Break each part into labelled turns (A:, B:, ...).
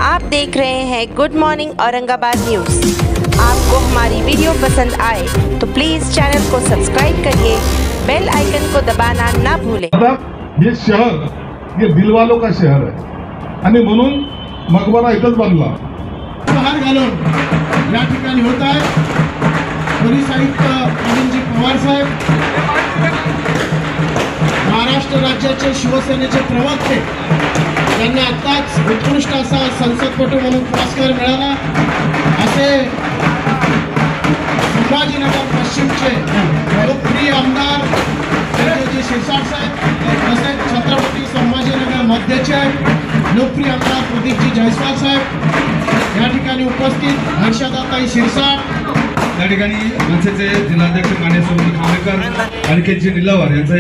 A: आप देख रहे हैं गुड मॉर्निंग औरंगाबाद न्यूज़। आपको हमारी वीडियो पसंद आए तो प्लीज़ चैनल को सब्सक्राइब करिए, बेल आइकन को दबाना ना भूलें।
B: ये शहर ये दिल वालों का शहर है आणि म्हणून मकबरा इथंच बांधला।
C: बाहेर घालून या ठिकाणी होत आहे। पोलीस आयुक्त अनिलजी पवार साहेब, महाराष्ट्र राज्याचे शिवसेनेचे प्रवक्ते यांना आताच उत्कृष्ट असा संसदपटू म्हणून पुरस्कार मिळाला। असे संभाजीनगर पश्चिमचे लोकप्रिय आमदार संजयजी शिरसाट साहेब, तसेच छत्रपती संभाजीनगर मध्यचे लोकप्रिय आमदार प्रदीपजी जयस्वाल साहेब या ठिकाणी उपस्थित, हर्षदाताई शिरसाट
B: या ठिकाणी मनसेचे जिल्हाध्यक्ष मान्य सुनील खांडेकर, अनिकेतजी निलावार यांचा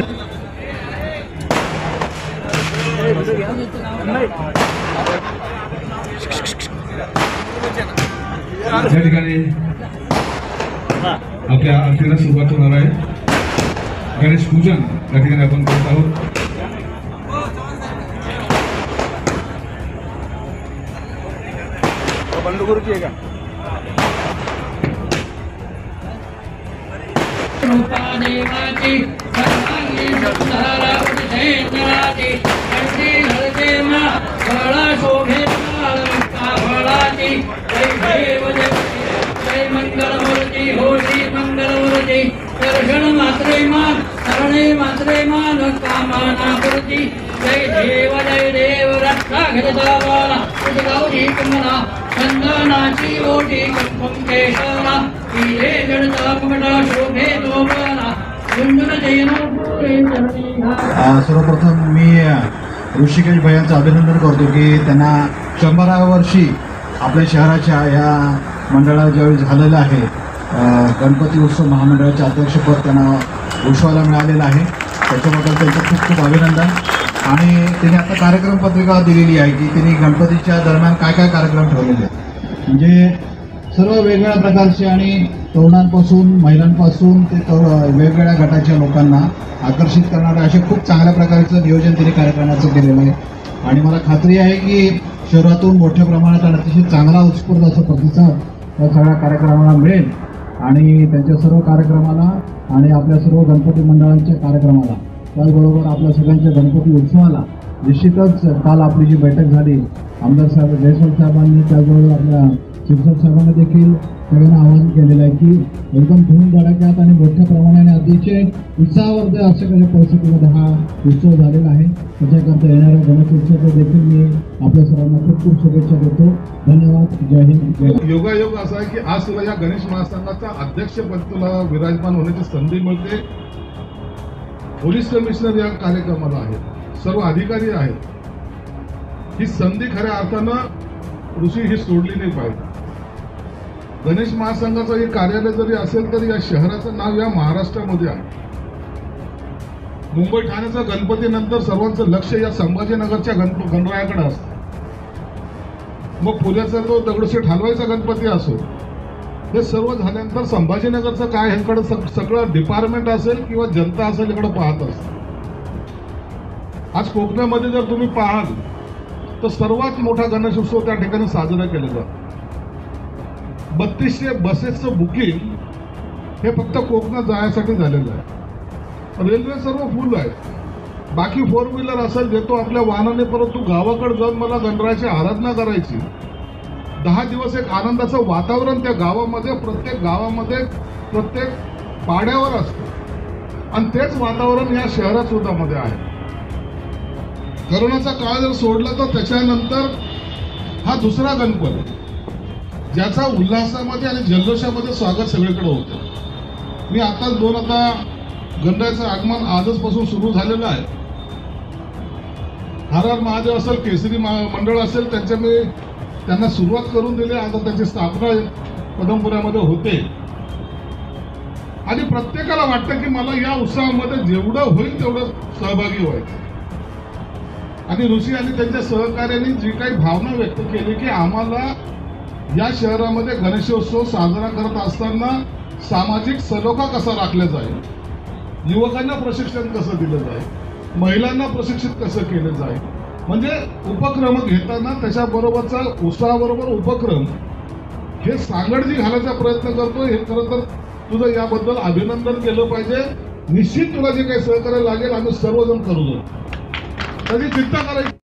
B: या ठिकाणी आपल्या आरतीला सुरुवात होणार आहे। गणेश पूजन या ठिकाणी आपण करत आहोत। बंद करूची आहे का?
D: देवाची सर्वांगी सुंदरा उदयेंद्राची कंठी हरते मा फळा शोभे फळाची जय देव जय मंगलमूर्ती हो श्री मंगलमूर्ती दर्शन मात्रे मान शरणे मात्रे मान कामना पूर्ती जय देव रक्षा घरदावाला गौरी कमला चंदनाची ओटी कुंकुम केशरा हिरे जडता मुगटा शोभे दोबला गुंडन जयनो पुरे चरणी।
E: सर्वप्रथम मी ऋषिकेश भैयांचं अभिनंदन करतो की त्यांना 100व्या वर्षी आपल्या शहराच्या या मंडळाला ज्यावेळी झालेलं आहे गणपती उत्सव महामंडळाचे अध्यक्षपद त्यांना भूषवायला मिळालेलं आहे, त्याच्याबद्दल त्यांचं खूप खूप अभिनंदन। आणि त्यांनी आता कार्यक्रम पत्रिका दिलेली आहे की त्यांनी गणपतीच्या दरम्यान काय काय कार्यक्रम ठेवलेले आहेत, म्हणजे सर्व वेगवेगळ्या प्रकारचे आणि तरुणांपासून महिलांपासून ते वेगवेगळ्या गटाच्या लोकांना आकर्षित करणारे असे खूप चांगल्या प्रकारचं नियोजन त्यांनी कार्यक्रमाचं केलेलं आहे। आणि मला खात्री आहे की शहरातून मोठ्या प्रमाणात आणि अतिशय चांगला उत्स्फूर्त असा प्रतिसाद या सगळ्या कार्यक्रमाला मिळेल आणि त्यांच्या सर्व कार्यक्रमाला आणि आपल्या सर्व गणपती मंडळांच्या कार्यक्रमाला, त्याचबरोबर आपल्या सगळ्यांच्या गणपती उत्सवाला निश्चितच काल आपली जी बैठक झाली आमदार साहेब जयस्वाल साहेबांनी, त्याचबरोबर आपल्या शिरसाट साहेबांनी देखील सगळ्यांना आवाहन केलेलं आहे की एकदम धूमधडाक्यात आणि मोठ्या प्रमाणाने अतिशय उत्साहावर्धक अशा काही परिस्थितीमध्ये हा उत्सव झालेला आहे। त्याच्याकरता येणाऱ्या गणेश उत्सवाचा देखील मी आपल्या सर्वांना खूप खूप शुभेच्छा देतो। धन्यवाद, जय हिंद।
B: योगायोग असा आहे की आज तुला या गणेश महासंघाचा अध्यक्षपद तुला विराजमान होण्याची संधी मिळते। पोलीस कमिशनर या कार्यक्रमाला आहेत, सर्व अधिकारी आहेत। ही संधी खऱ्या अर्थानं ऋषी ही सोडली नाही पाहिजे। गणेश महासंघाचं हे कार्यालय जरी असेल तरी या शहराचं नाव या महाराष्ट्रामध्ये आहे। मुंबई ठाण्याचा गणपती नंतर सर्वांचं लक्ष या संभाजीनगरच्या गणरायाकडे असतं। मग पुण्याचा तो दगडूशेठ हलवाईचा गणपती असो, हे सर्व झाल्यानंतर संभाजीनगरचं काय ह्यांकडे सगळं डिपार्टमेंट असेल किंवा जनता असेल इकडे पाहत असते। आज कोकणामध्ये जर तुम्ही पाहाल तर सर्वात मोठा गणेश उत्सव त्या ठिकाणी साजरा केला जातो। 3200 बसेसचं बुकिंग हे फक्त कोकणात जाण्यासाठी झालेलं आहे। रेल्वे सर्व फुल आहे, बाकी 4 व्हीलर असेल येतो आपल्या वाहनाने, परंतु गावाकडे जाऊन मला गणरायाची आराधना करायची। 10 दिवस एक आनंदाचं वातावरण त्या गावामध्ये, प्रत्येक गावामध्ये, प्रत्येक पाड्यावर असतं आणि तेच वातावरण या शहरात सुद्धा मध्ये आहे। करोनाचा काळ जर सोडला तर त्याच्यानंतर हा दुसरा गणपती ज्याचा उल्हासामध्ये आणि जल्लोषामध्ये स्वागत सगळीकडे होतं। मी आताच गणरायाचं आगमन आजच पासून सुरू झालेलं आहे। हर हर महादेव असेल, केसरी मंडळ असेल, त्यांना सुरुवात करून दिली। आता त्याची स्थापना पदमपुऱ्यामध्ये होते आणि प्रत्येकाला वाटतं की मला या उत्सवामध्ये जेवढं होईल तेवढं सहभागी व्हायचं। आणि ऋषी आणि त्यांच्या सहकार्याने जी काही भावना व्यक्त केली की आम्हाला या शहरामध्ये गणेशोत्सव साजरा करत असताना सामाजिक सलोखा कसा राखला जाईल, युवकांना प्रशिक्षण कसं दिलं जाईल, महिलांना प्रशिक्षित कसं केलं जाईल, म्हणजे उपक्रम घेताना त्याच्याबरोबरचा उत्साहाबरोबर उपक्रम हे सांगड जी घालायचा प्रयत्न करतो, हे खरं तर तुझं याबद्दल अभिनंदन केलं पाहिजे. निश्चित तुला जे काही सहकार्य लागेल आम्ही सर्वजण करू. त्याची चिंता करायची